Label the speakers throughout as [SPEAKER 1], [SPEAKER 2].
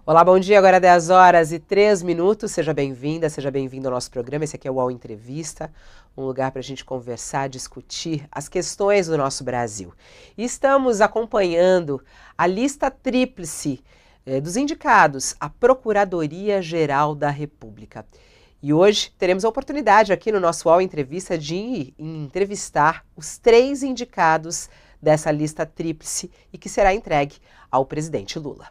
[SPEAKER 1] Olá, bom dia. Agora é 10 horas e 3 minutos. Seja bem-vinda, seja bem-vindo ao nosso programa. Esse aqui é o UOL Entrevista, um lugar para a gente conversar, discutir as questões do nosso Brasil. E estamos acompanhando a lista tríplice dos indicados à Procuradoria-Geral da República. E hoje teremos a oportunidade aqui no nosso UOL Entrevista de entrevistar os 3 indicados dessa lista tríplice e que será entregue ao presidente Lula.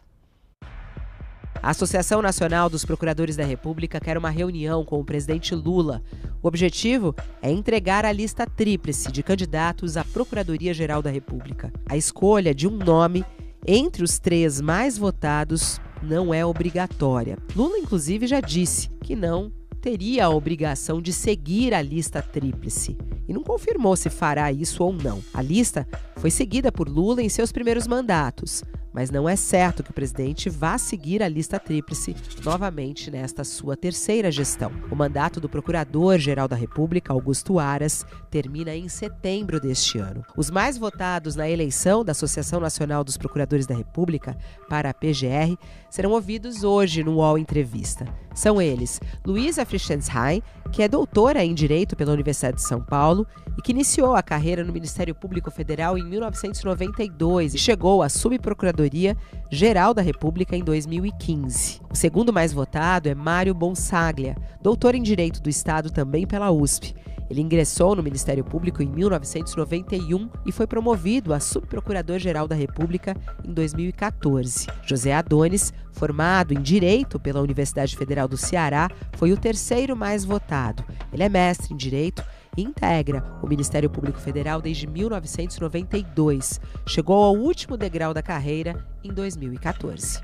[SPEAKER 1] A Associação Nacional dos Procuradores da República quer uma reunião com o presidente Lula. O objetivo é entregar a lista tríplice de candidatos à Procuradoria-Geral da República. A escolha de um nome entre os 3 mais votados não é obrigatória. Lula, inclusive, já disse que não teria a obrigação de seguir a lista tríplice e não confirmou se fará isso ou não. A lista foi seguida por Lula em seus primeiros mandatos, mas não é certo que o presidente vá seguir a lista tríplice novamente nesta sua terceira gestão. O mandato do Procurador-Geral da República, Augusto Aras, termina em setembro deste ano. Os mais votados na eleição da Associação Nacional dos Procuradores da República para a PGR serão ouvidos hoje no UOL Entrevista. São eles Luísa Frischensheim, que é doutora em Direito pela Universidade de São Paulo e que iniciou a carreira no Ministério Público Federal em 1992 e chegou à Subprocuradoria-Geral da República em 2015. O segundo mais votado é Mário Bonsaglia, doutor em Direito do Estado também pela USP. Ele ingressou no Ministério Público em 1991 e foi promovido a Subprocurador-Geral da República em 2014. José Adonis, formado em Direito pela Universidade Federal do Ceará, foi o terceiro mais votado. Ele é mestre em Direito e integra o Ministério Público Federal desde 1992. Chegou ao último degrau da carreira em 2014.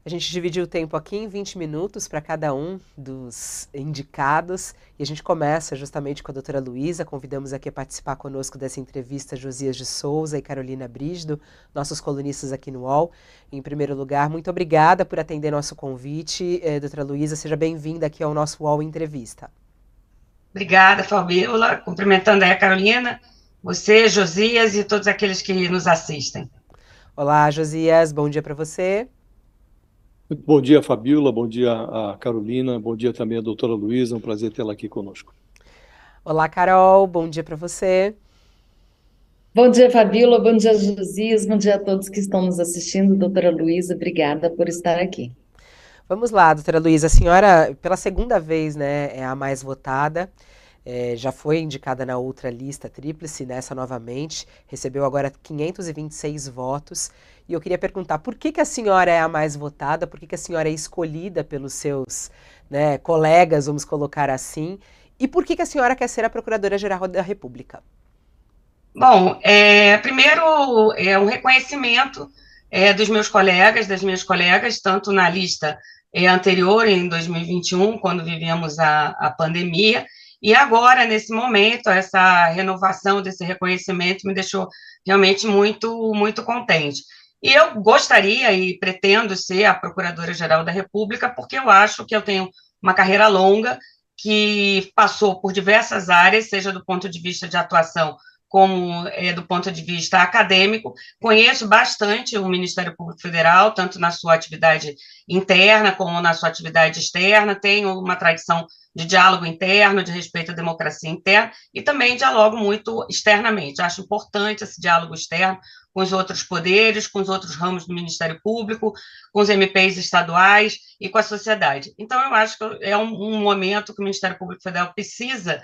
[SPEAKER 1] A gente dividiu o tempo aqui em 20 minutos para cada um dos indicados e a gente começa justamente com a doutora Luísa. Convidamos aqui a participar conosco dessa entrevista Josias de Souza e Carolina Brígido, nossos colunistas aqui no UOL. Em primeiro lugar, muito obrigada por atender nosso convite. Doutora Luísa, seja bem-vinda aqui ao nosso UOL Entrevista.
[SPEAKER 2] Obrigada, Fabiola. Cumprimentando aí a Carolina, você, Josias e todos aqueles que nos assistem.
[SPEAKER 1] Olá, Josias. Bom dia para você.
[SPEAKER 3] Muito bom dia, Fabiola, bom dia a Carolina, bom dia também a doutora Luísa, um prazer tê-la aqui conosco.
[SPEAKER 1] Olá, Carol, bom dia para você.
[SPEAKER 4] Bom dia, Fabiola, bom dia, Josias, bom dia a todos que estão nos assistindo. Doutora Luísa, obrigada por estar aqui.
[SPEAKER 1] Vamos lá, doutora Luísa, a senhora, pela segunda vez, né, é a mais votada. Já foi indicada na outra lista tríplice, nessa novamente, recebeu agora 526 votos. E eu queria perguntar, por que a senhora é a mais votada? Por que a senhora é escolhida pelos seus, né, colegas, vamos colocar assim? E por que a senhora quer ser a Procuradora-Geral da República?
[SPEAKER 2] Bom, primeiro é um reconhecimento dos meus colegas, das minhas colegas, tanto na lista anterior, em 2021, quando vivemos a pandemia, e agora, nesse momento, essa renovação desse reconhecimento me deixou realmente muito, muito contente. E eu gostaria e pretendo ser a Procuradora-Geral da República, porque eu acho que eu tenho uma carreira longa, que passou por diversas áreas, seja do ponto de vista de atuação, como do ponto de vista acadêmico. Conheço bastante o Ministério Público Federal, tanto na sua atividade interna como na sua atividade externa, tenho uma tradição de diálogo interno, de respeito à democracia interna, e também dialogo muito externamente. Acho importante esse diálogo externo com os outros poderes, com os outros ramos do Ministério Público, com os MPs estaduais e com a sociedade. Então, eu acho que é um momento que o Ministério Público Federal precisa,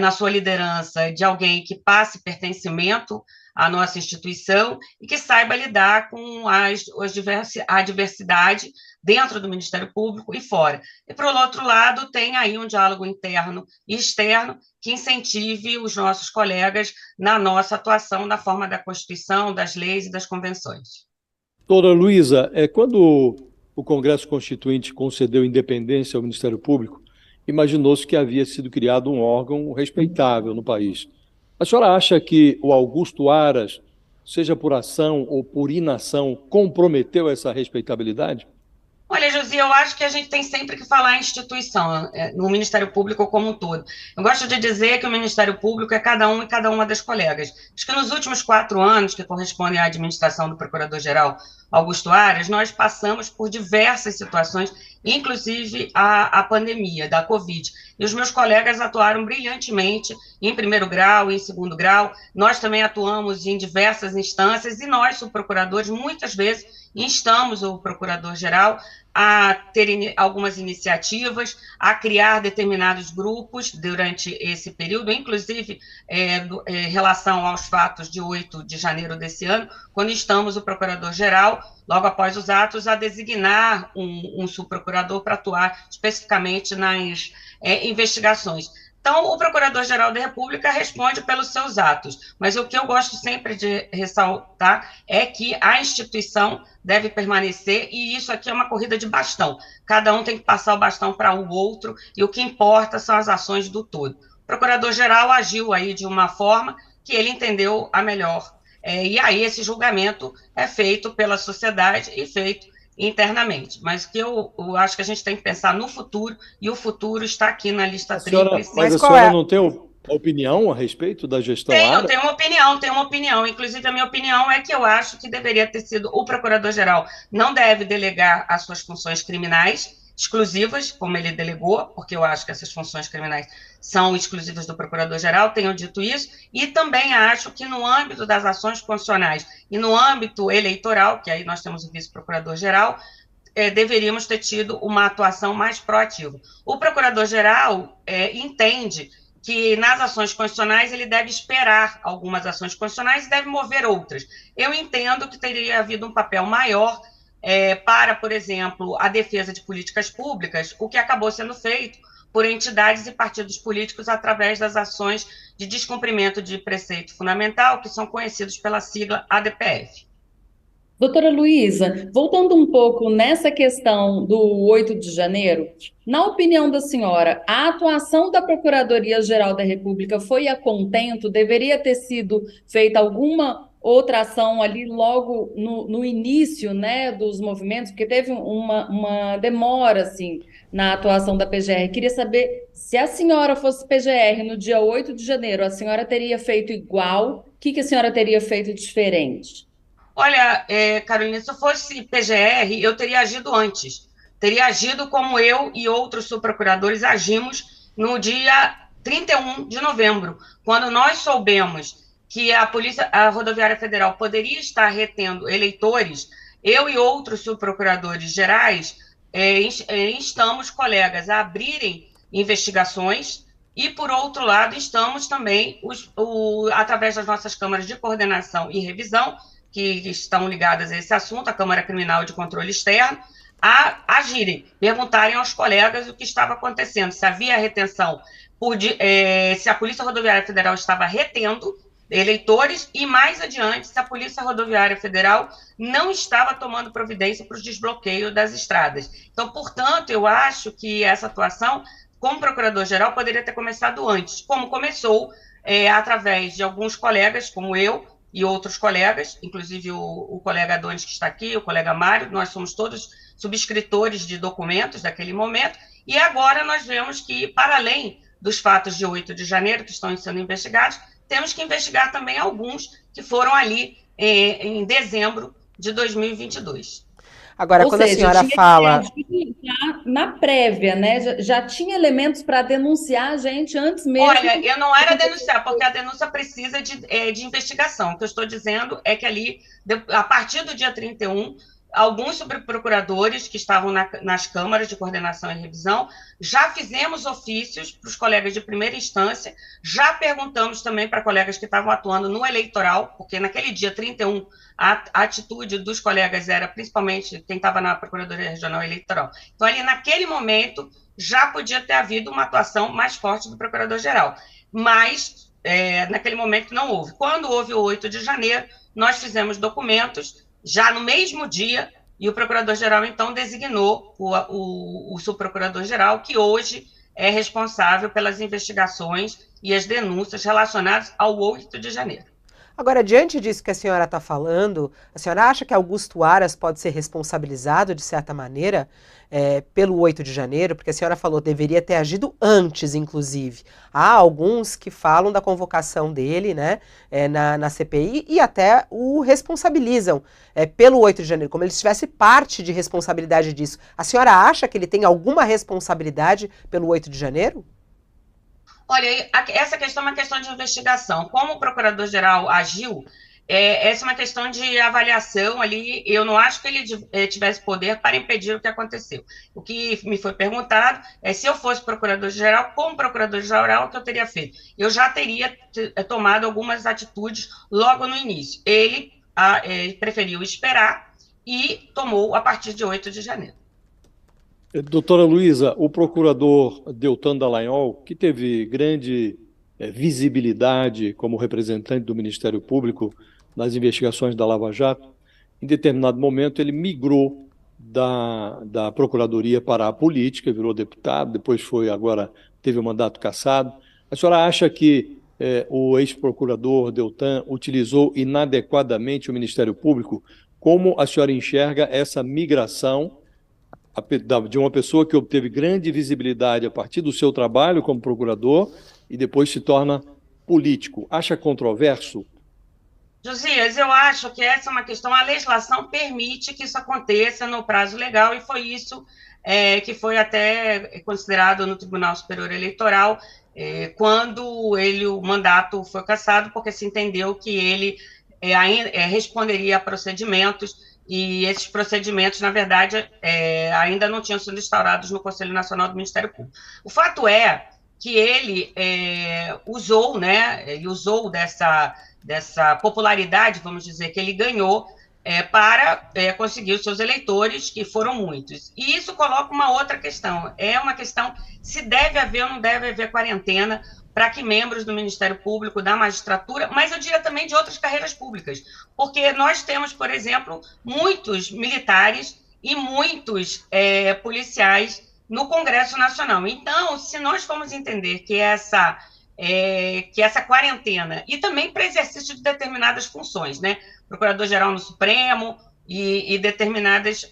[SPEAKER 2] na sua liderança, de alguém que passe pertencimento à nossa instituição e que saiba lidar com a diversidade dentro do Ministério Público e fora. E, por outro lado, tem aí um diálogo interno e externo que incentive os nossos colegas na nossa atuação na forma da Constituição, das leis e das convenções.
[SPEAKER 3] Doutora Luísa, quando o Congresso Constituinte concedeu independência ao Ministério Público, imaginou-se que havia sido criado um órgão respeitável no país. A senhora acha que o Augusto Aras, seja por ação ou por inação, comprometeu essa respeitabilidade?
[SPEAKER 2] Olha, Josi, eu acho que a gente tem sempre que falar em instituição, no Ministério Público como um todo. Eu gosto de dizer que o Ministério Público é cada um e cada uma das colegas. Acho que nos últimos 4 anos, que correspondem à administração do Procurador-Geral Augusto Aras, nós passamos por diversas situações, inclusive a pandemia da Covid. E os meus colegas atuaram brilhantemente em primeiro grau, em segundo grau. Nós também atuamos em diversas instâncias e nós, subprocuradores, muitas vezes instamos o Procurador-Geral a ter algumas iniciativas, a criar determinados grupos durante esse período, inclusive em relação aos fatos de 8 de janeiro desse ano, quando instamos o Procurador-Geral, logo após os atos, a designar um subprocurador para atuar especificamente nas investigações. Então, o Procurador-Geral da República responde pelos seus atos, mas o que eu gosto sempre de ressaltar é que a instituição deve permanecer, e isso aqui é uma corrida de bastão. Cada um tem que passar o bastão para o outro, e o que importa são as ações do todo. O Procurador-Geral agiu aí de uma forma que ele entendeu a melhor, e aí esse julgamento é feito pela sociedade e feito internamente, mas que eu acho que a gente tem que pensar no futuro, e o futuro está aqui na lista tríplice.
[SPEAKER 3] Mas a senhora não tem opinião a respeito da gestão Aras?
[SPEAKER 2] Tenho uma opinião, inclusive a minha opinião é que eu acho que deveria ter sido o Procurador-Geral, não deve delegar as suas funções criminais exclusivas, como ele delegou, porque eu acho que essas funções criminais são exclusivas do Procurador-Geral, tenho dito isso, e também acho que no âmbito das ações constitucionais e no âmbito eleitoral, que aí nós temos o vice-procurador-geral, deveríamos ter tido uma atuação mais proativa. O Procurador-Geral entende que nas ações constitucionais ele deve esperar algumas ações constitucionais e deve mover outras. Eu entendo que teria havido um papel maior para, por exemplo, a defesa de políticas públicas, o que acabou sendo feito por entidades e partidos políticos através das ações de descumprimento de preceito fundamental, que são conhecidos pela sigla ADPF.
[SPEAKER 4] Doutora Luísa, voltando um pouco nessa questão do 8 de janeiro, na opinião da senhora, a atuação da Procuradoria-Geral da República foi a contento? Deveria ter sido feita alguma outra ação ali logo no início, né, dos movimentos, porque teve uma demora, assim, na atuação da PGR. Queria saber, se a senhora fosse PGR no dia 8 de janeiro, a senhora teria feito igual? O que a senhora teria feito diferente?
[SPEAKER 2] Olha, Carolina, se eu fosse PGR, eu teria agido antes. Teria agido como eu e outros subprocuradores agimos no dia 31 de novembro, quando nós soubemos que a Rodoviária Federal poderia estar retendo eleitores. Eu e outros subprocuradores gerais instamos colegas a abrirem investigações e, por outro lado, instamos também, através das nossas câmaras de coordenação e revisão, que estão ligadas a esse assunto, a Câmara Criminal de Controle Externo, a agirem, perguntarem aos colegas o que estava acontecendo, se havia retenção, se a Polícia Rodoviária Federal estava retendo eleitores e, mais adiante, se a Polícia Rodoviária Federal não estava tomando providência para o desbloqueio das estradas. Então, portanto, eu acho que essa atuação, como Procurador-Geral, poderia ter começado antes, como começou através de alguns colegas, como eu, e outros colegas, inclusive o colega Adonis, que está aqui, o colega Mário, nós somos todos subscritores de documentos daquele momento, e agora nós vemos que, para além dos fatos de 8 de janeiro, que estão sendo investigados, temos que investigar também alguns que foram ali em dezembro de 2022.
[SPEAKER 1] Agora, quando a senhora fala...
[SPEAKER 4] Na prévia, né? Já tinha elementos para denunciar a gente antes mesmo.
[SPEAKER 2] Olha, eu não era denunciar, porque a denúncia precisa de investigação. O que eu estou dizendo é que ali, a partir do dia 31, alguns subprocuradores que estavam nas câmaras de coordenação e revisão, já fizemos ofícios para os colegas de primeira instância, já perguntamos também para colegas que estavam atuando no eleitoral, porque naquele dia 31, a atitude dos colegas era principalmente quem estava na Procuradoria Regional Eleitoral. Então, ali naquele momento, já podia ter havido uma atuação mais forte do Procurador-Geral, mas naquele momento não houve. Quando houve o 8 de janeiro, nós fizemos documentos já no mesmo dia, e o Procurador-Geral, então, designou o Subprocurador-Geral, que hoje é responsável pelas investigações e as denúncias relacionadas ao 8 de janeiro.
[SPEAKER 1] Agora, diante disso que a senhora está falando, a senhora acha que Augusto Aras pode ser responsabilizado, de certa maneira, pelo 8 de janeiro? Porque a senhora falou que deveria ter agido antes, inclusive. Há alguns que falam da convocação dele, né, na CPI e até o responsabilizam pelo 8 de janeiro, como ele tivesse parte de responsabilidade disso. A senhora acha que ele tem alguma responsabilidade pelo 8 de janeiro?
[SPEAKER 2] Olha, essa questão é uma questão de investigação. Como o procurador-geral agiu, essa é uma questão de avaliação ali. Eu não acho que ele tivesse poder para impedir o que aconteceu. O que me foi perguntado é se eu fosse procurador-geral, como procurador-geral, o que eu teria feito? Eu já teria tomado algumas atitudes logo no início. Ele preferiu esperar e tomou a partir de 8 de janeiro.
[SPEAKER 3] Doutora Luísa, o procurador Deltan Dallagnol, que teve grande visibilidade como representante do Ministério Público nas investigações da Lava Jato, em determinado momento ele migrou da Procuradoria para a política, virou deputado, depois agora teve o mandato cassado. A senhora acha que o ex-procurador Deltan utilizou inadequadamente o Ministério Público? Como a senhora enxerga essa migração de uma pessoa que obteve grande visibilidade a partir do seu trabalho como procurador e depois se torna político? Acha controverso?
[SPEAKER 2] Josias, eu acho que essa é uma questão, a legislação permite que isso aconteça no prazo legal, e foi isso que foi até considerado no Tribunal Superior Eleitoral, quando o mandato foi cassado, porque se entendeu que ele responderia a procedimentos, e esses procedimentos, na verdade, ainda não tinham sido instaurados no Conselho Nacional do Ministério Público. O fato é que ele usou, né, ele usou dessa popularidade, vamos dizer, que ele ganhou para conseguir os seus eleitores, que foram muitos. E isso coloca uma outra questão, é uma questão se deve haver ou não deve haver quarentena para que membros do Ministério Público, da magistratura, mas eu diria também de outras carreiras públicas, porque nós temos, por exemplo, muitos militares e muitos policiais no Congresso Nacional. Então, se nós formos entender que essa quarentena, e também para exercício de determinadas funções, né? Procurador-geral no Supremo e determinadas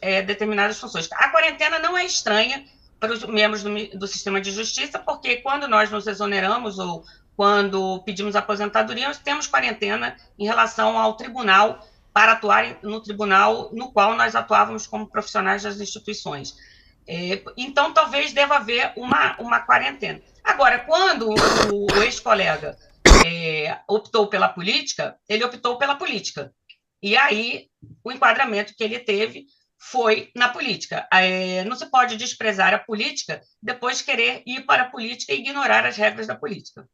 [SPEAKER 2] funções. A quarentena não é estranha para os membros do sistema de justiça, porque quando nós nos exoneramos ou quando pedimos aposentadoria, nós temos quarentena em relação ao tribunal, para atuar no tribunal no qual nós atuávamos como profissionais das instituições. Então, talvez deva haver uma quarentena. Agora, quando o ex-colega optou pela política, ele optou pela política. E aí, o enquadramento que ele teve foi na política. Não se pode desprezar a política, depois querer ir para a política e ignorar as regras da política.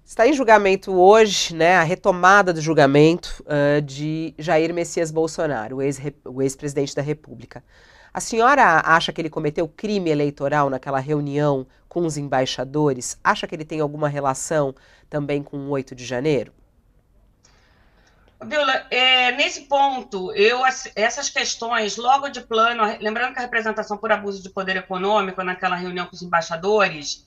[SPEAKER 1] Está em julgamento hoje, né, a retomada do julgamento de Jair Messias Bolsonaro, o ex-presidente da República. A senhora acha que ele cometeu crime eleitoral naquela reunião com os embaixadores? Acha que ele tem alguma relação também com o 8 de janeiro?
[SPEAKER 2] Viola, nesse ponto, essas questões, logo de plano, lembrando que a representação por abuso de poder econômico naquela reunião com os embaixadores,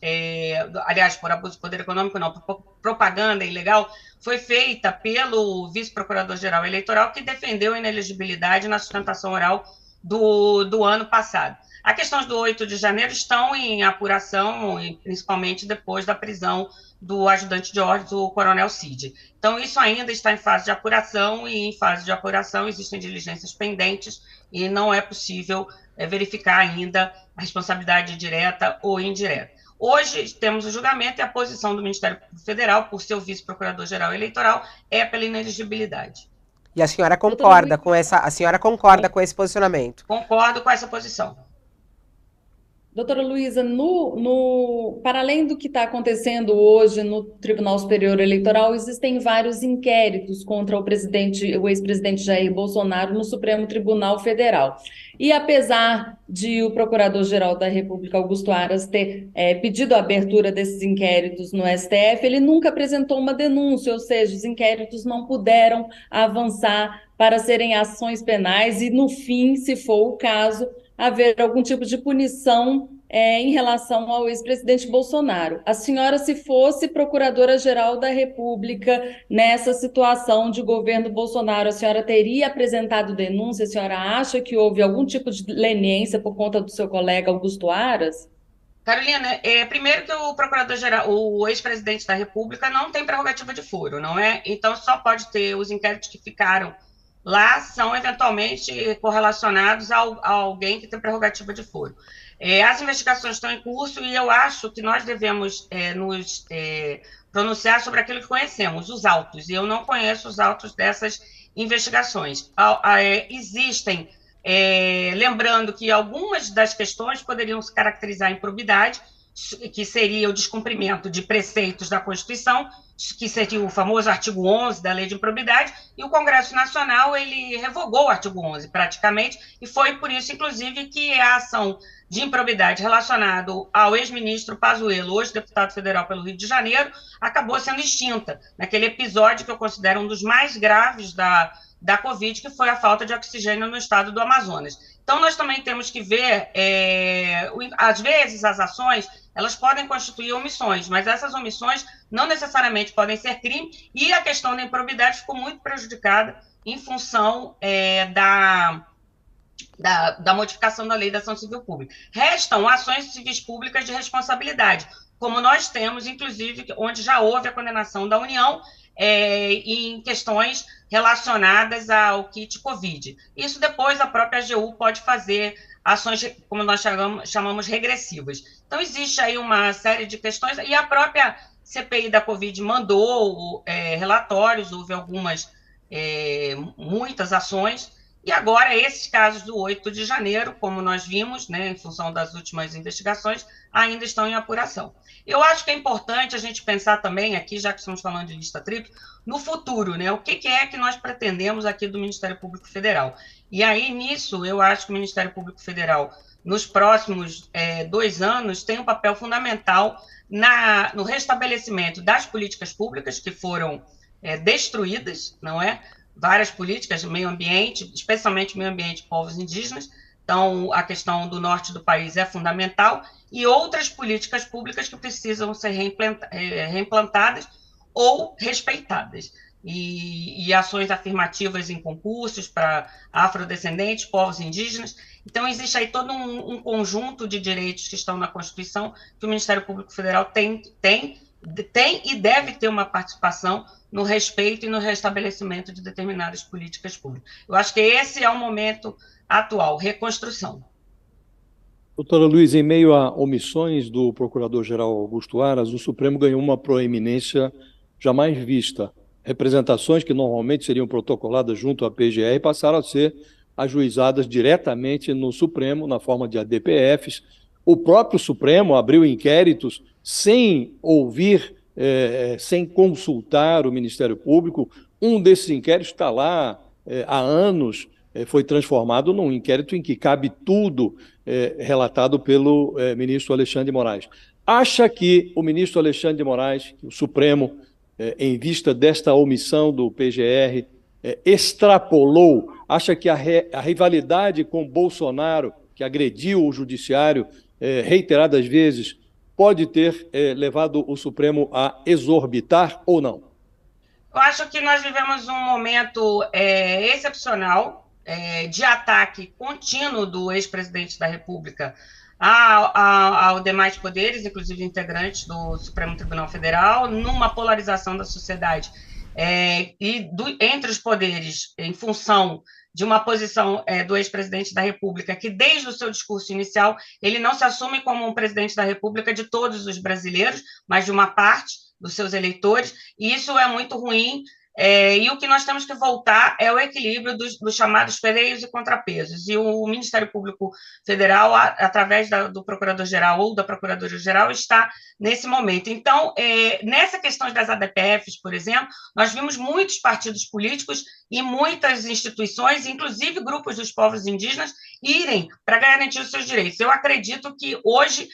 [SPEAKER 2] aliás, por abuso de poder econômico não, por propaganda ilegal, foi feita pelo vice-procurador-geral eleitoral, que defendeu a inelegibilidade na sustentação oral do ano passado. As questões do 8 de janeiro estão em apuração, principalmente depois da prisão do ajudante de ordens, o coronel Cid. Então, isso ainda está em fase de apuração, e em fase de apuração existem diligências pendentes e não é possível verificar ainda a responsabilidade direta ou indireta. Hoje temos o julgamento e a posição do Ministério Público Federal, por seu vice-procurador-geral eleitoral, é pela inelegibilidade.
[SPEAKER 1] E a senhora concorda com com esse posicionamento?
[SPEAKER 2] Concordo com essa posição.
[SPEAKER 4] Doutora Luísa, para além do que está acontecendo hoje no Tribunal Superior Eleitoral, existem vários inquéritos contra o ex-presidente Jair Bolsonaro no Supremo Tribunal Federal. E apesar de o Procurador-Geral da República, Augusto Aras, ter pedido a abertura desses inquéritos no STF, ele nunca apresentou uma denúncia, ou seja, os inquéritos não puderam avançar para serem ações penais e, no fim, se for o caso, haver algum tipo de punição em relação ao ex-presidente Bolsonaro. A senhora, se fosse Procuradora-Geral da República nessa situação de governo Bolsonaro, a senhora teria apresentado denúncia? A senhora acha que houve algum tipo de leniência por conta do seu colega Augusto Aras?
[SPEAKER 2] Carolina, primeiro que o procurador-geral, o ex-presidente da República não tem prerrogativa de furo, não é? Então só pode ter os inquéritos que ficaram lá são eventualmente correlacionados a alguém que tem prerrogativa de foro. As investigações estão em curso e eu acho que nós devemos nos pronunciar sobre aquilo que conhecemos, os autos, e eu não conheço os autos dessas investigações. Existem, lembrando que algumas das questões poderiam se caracterizar em improbidade, que seria o descumprimento de preceitos da Constituição, que seria o famoso artigo 11 da Lei de Improbidade, e o Congresso Nacional ele revogou o artigo 11 praticamente, e foi por isso, inclusive, que a ação de improbidade relacionada ao ex-ministro Pazuello, hoje deputado federal pelo Rio de Janeiro, acabou sendo extinta, naquele episódio que eu considero um dos mais graves da Covid, que foi a falta de oxigênio no estado do Amazonas. Então, nós também temos que ver, às vezes, as ações, elas podem constituir omissões, mas essas omissões não necessariamente podem ser crime, e a questão da improbidade ficou muito prejudicada em função da modificação da Lei da Ação Civil Pública. Restam ações civis públicas de responsabilidade, como nós temos, inclusive, onde já houve a condenação da União, em questões relacionadas ao kit Covid. Isso depois a própria AGU pode fazer ações, como nós chamamos regressivas. Então, existe aí uma série de questões, e a própria CPI da Covid mandou relatórios, houve muitas ações, e agora esses casos do 8 de janeiro, como nós vimos, né, em função das últimas investigações, ainda estão em apuração. Eu acho que é importante a gente pensar também aqui, já que estamos falando de lista tríplice, no futuro, né? O que é que nós pretendemos aqui do Ministério Público Federal? E aí, nisso, eu acho que o Ministério Público Federal, nos próximos 2 anos, tem um papel fundamental no restabelecimento das políticas públicas que foram destruídas, não é? Várias políticas de meio ambiente, especialmente meio ambiente de povos indígenas. Então, a questão do norte do país é fundamental, e outras políticas públicas que precisam ser reimplantadas ou respeitadas. E ações afirmativas em concursos para afrodescendentes, povos indígenas. Então, existe aí todo um conjunto de direitos que estão na Constituição que o Ministério Público Federal tem e deve ter uma participação no respeito e no restabelecimento de determinadas políticas públicas. Eu acho que esse é o momento atual, reconstrução.
[SPEAKER 3] Doutora Luiz, em meio a omissões do Procurador-Geral Augusto Aras, o Supremo ganhou uma proeminência jamais vista. Representações que normalmente seriam protocoladas junto à PGR passaram a ser ajuizadas diretamente no Supremo, na forma de ADPFs. O próprio Supremo abriu inquéritos sem ouvir, sem consultar o Ministério Público. Um desses inquéritos está lá há anos, foi transformado num inquérito em que cabe tudo relatado pelo ministro Alexandre de Moraes. Acha que o ministro Alexandre de Moraes, o Supremo, em vista desta omissão do PGR, extrapolou? Acha que a rivalidade com Bolsonaro, que agrediu o judiciário reiteradas vezes, pode ter levado o Supremo a exorbitar ou não?
[SPEAKER 2] Eu acho que nós vivemos um momento excepcional de ataque contínuo do ex-presidente da República aos demais poderes, inclusive integrantes do Supremo Tribunal Federal, numa polarização da sociedade entre os poderes, em função de uma posição do ex-presidente da República, que desde o seu discurso inicial, ele não se assume como um presidente da República de todos os brasileiros, mas de uma parte dos seus eleitores, e isso é muito ruim. E o que nós temos que voltar é o equilíbrio dos chamados pereios e contrapesos. E o Ministério Público Federal, através do Procurador-Geral ou da Procuradora-Geral, está nesse momento. Então, nessa questão das ADPFs, por exemplo, nós vimos muitos partidos políticos e muitas instituições, inclusive grupos dos povos indígenas, irem para garantir os seus direitos. Eu acredito que hoje,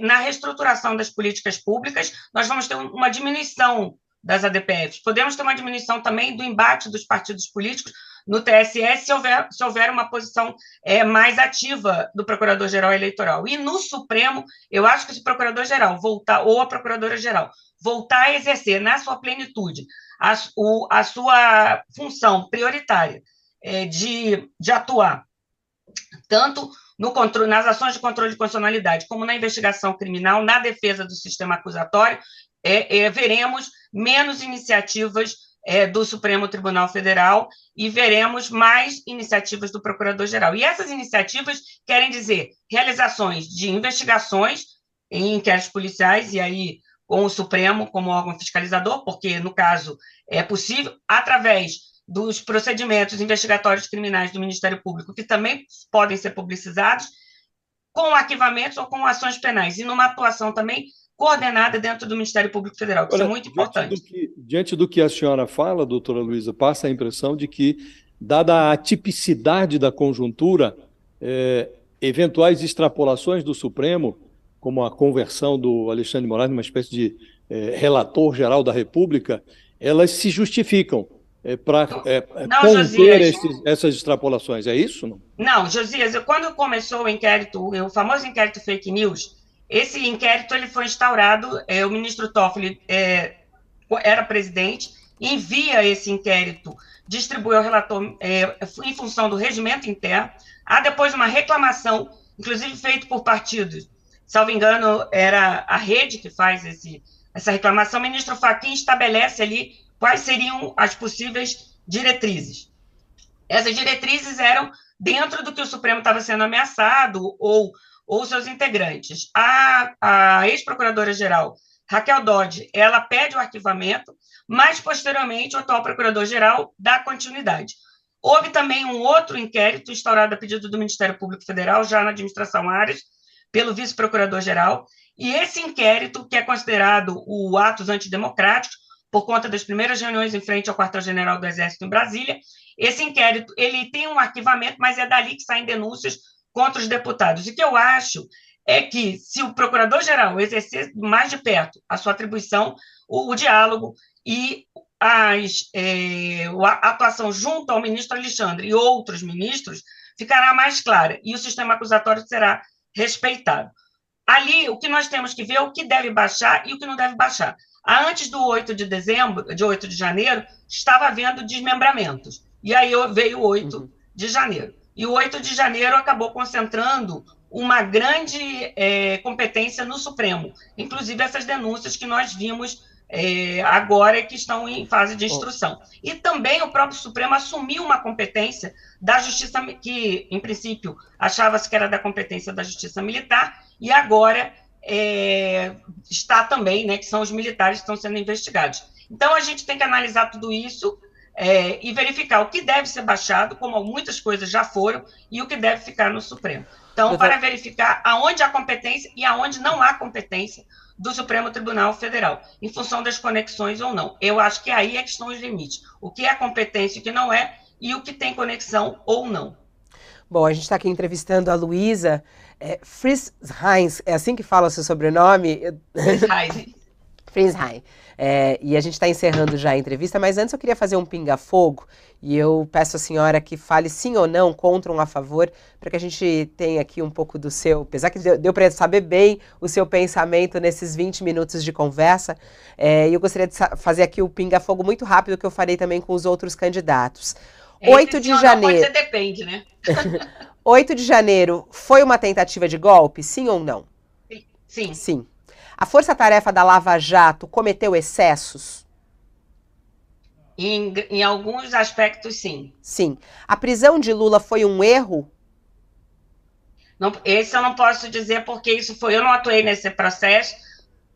[SPEAKER 2] na reestruturação das políticas públicas, nós vamos ter uma diminuição das ADPFs. Podemos ter uma diminuição também do embate dos partidos políticos no TSE se houver uma posição mais ativa do Procurador-Geral Eleitoral. E no Supremo, eu acho que se o Procurador-Geral voltar, ou a Procuradora-Geral, voltar a exercer na sua plenitude a sua função prioritária de atuar tanto nas ações de controle de constitucionalidade, como na investigação criminal, na defesa do sistema acusatório, veremos menos iniciativas do Supremo Tribunal Federal e veremos mais iniciativas do Procurador-Geral. E essas iniciativas querem dizer realizações de investigações em inquéritos policiais, e aí com o Supremo como órgão fiscalizador, porque, no caso, é possível, através dos procedimentos investigatórios criminais do Ministério Público, que também podem ser publicizados, com arquivamentos ou com ações penais, e numa atuação também coordenada dentro do Ministério Público Federal, que isso é muito importante.
[SPEAKER 3] Diante do que a senhora fala, doutora Luísa, passa a impressão de que, dada a atipicidade da conjuntura, eventuais extrapolações do Supremo, como a conversão do Alexandre de Moraes numa espécie de relator geral da República, elas se justificam para conter essas extrapolações. É isso?
[SPEAKER 2] Não, Josias, quando começou o inquérito, o famoso inquérito fake news, esse inquérito ele foi instaurado, o ministro Toffoli era presidente, envia esse inquérito, distribui ao relator em função do regimento interno, há depois uma reclamação, inclusive feita por partidos, salvo engano, era a Rede que faz essa reclamação, o ministro Fachin estabelece ali quais seriam as possíveis diretrizes. Essas diretrizes eram dentro do que o Supremo estava sendo ameaçado ou seus integrantes. A ex-procuradora-geral, Raquel Dodge, ela pede o arquivamento, mas, posteriormente, o atual procurador-geral dá continuidade. Houve também um outro inquérito instaurado a pedido do Ministério Público Federal, já na administração Aras, pelo vice-procurador-geral, e esse inquérito, que é considerado o atos antidemocráticos, por conta das primeiras reuniões em frente ao quartel-general do Exército em Brasília, esse inquérito ele tem um arquivamento, mas é dali que saem denúncias contra os deputados. E o que eu acho é que, se o procurador-geral exercer mais de perto a sua atribuição, o diálogo e a atuação junto ao ministro Alexandre e outros ministros ficará mais clara, e o sistema acusatório será respeitado. Ali, o que nós temos que ver é o que deve baixar e o que não deve baixar. Antes do 8 de janeiro, estava havendo desmembramentos. E aí veio o 8 de janeiro. E o 8 de janeiro acabou concentrando uma grande competência no Supremo. Inclusive essas denúncias que nós vimos agora que estão em fase de instrução. E também o próprio Supremo assumiu uma competência da Justiça, que, em princípio, achava-se que era da competência da Justiça Militar, e agora está também, que são os militares que estão sendo investigados. Então, a gente tem que analisar tudo isso e verificar o que deve ser baixado, como muitas coisas já foram, e o que deve ficar no Supremo. Então, para verificar aonde há competência e aonde não há competência do Supremo Tribunal Federal, em função das conexões ou não. Eu acho que aí é que estão os limites. O que é competência e o que não é, e o que tem conexão ou não.
[SPEAKER 1] Bom, a gente está aqui entrevistando a Luísa Friesheim, é assim que fala o seu sobrenome? Friesheim. E a gente está encerrando já a entrevista, mas antes eu queria fazer um pinga-fogo, e eu peço à senhora que fale sim ou não, contra ou a favor, para que a gente tenha aqui um pouco do seu, apesar que deu para saber bem o seu pensamento nesses 20 minutos de conversa, e eu gostaria de fazer aqui o pinga-fogo muito rápido, que eu farei também com os outros candidatos. 8 de janeiro.
[SPEAKER 2] Pode ser, depende, né?
[SPEAKER 1] 8 de janeiro foi uma tentativa de golpe, sim ou não?
[SPEAKER 2] Sim.
[SPEAKER 1] Sim. A força-tarefa da Lava Jato cometeu excessos?
[SPEAKER 2] Em alguns aspectos, sim.
[SPEAKER 1] Sim. A prisão de Lula foi um erro?
[SPEAKER 2] Não, esse eu não posso dizer porque eu não atuei nesse processo.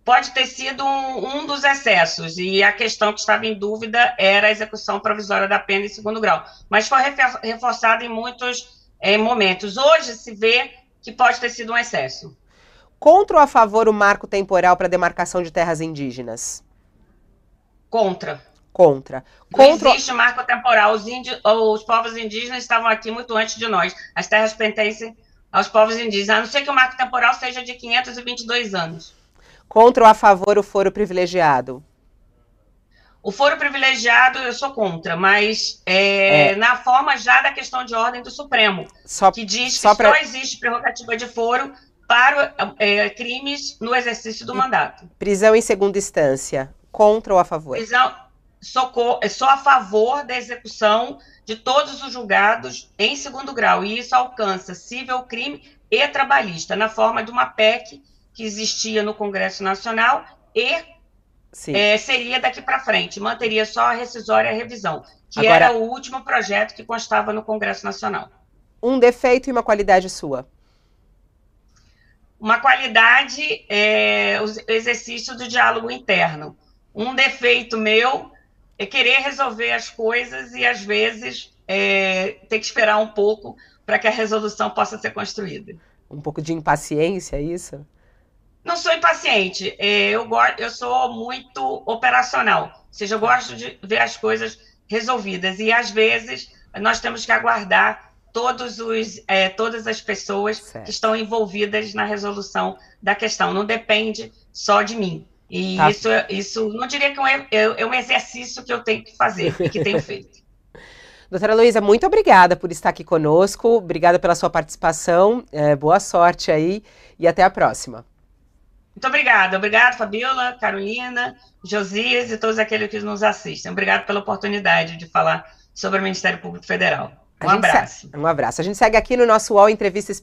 [SPEAKER 2] Pode ter sido um dos excessos, e a questão que estava em dúvida era a execução provisória da pena em segundo grau. Mas foi reforçada em muitos momentos. Hoje se vê que pode ter sido um excesso.
[SPEAKER 1] Contra ou a favor o marco temporal para demarcação de terras indígenas?
[SPEAKER 2] Contra.
[SPEAKER 1] Contra.
[SPEAKER 2] Não existe marco temporal. Os povos indígenas estavam aqui muito antes de nós. As terras pertencem aos povos indígenas, a não ser que o marco temporal seja de 522 anos.
[SPEAKER 1] Contra ou a favor o foro privilegiado?
[SPEAKER 2] O foro privilegiado eu sou contra, mas na forma já da questão de ordem do Supremo, que diz que só existe prerrogativa de foro para crimes no exercício do mandato.
[SPEAKER 1] Prisão em segunda instância, contra ou a favor?
[SPEAKER 2] Sou a favor da execução de todos os julgados em segundo grau, e isso alcança civil, crime e trabalhista, na forma de uma PEC que existia no Congresso Nacional e seria daqui para frente, manteria só a rescisória e a revisão, que era o último projeto que constava no Congresso Nacional.
[SPEAKER 1] Um defeito e uma qualidade sua?
[SPEAKER 2] Uma qualidade é o exercício do diálogo interno. Um defeito meu é querer resolver as coisas e, às vezes, ter que esperar um pouco para que a resolução possa ser construída.
[SPEAKER 1] Um pouco de impaciência, é isso?
[SPEAKER 2] Não sou impaciente, eu sou muito operacional, ou seja, eu gosto de ver as coisas resolvidas, e às vezes nós temos que aguardar todas as pessoas que estão envolvidas na resolução da questão, não depende só de mim. E isso não diria que é um exercício que eu tenho que fazer e que tenho feito.
[SPEAKER 1] Doutora Luísa, muito obrigada por estar aqui conosco, obrigada pela sua participação, boa sorte aí e até a próxima.
[SPEAKER 2] Muito obrigada. Obrigada, Fabiola, Carolina, Josias e todos aqueles que nos assistem. Obrigada pela oportunidade de falar sobre o Ministério Público Federal. Um abraço.
[SPEAKER 1] Um abraço. A gente segue aqui no nosso UOL Entrevista Especial.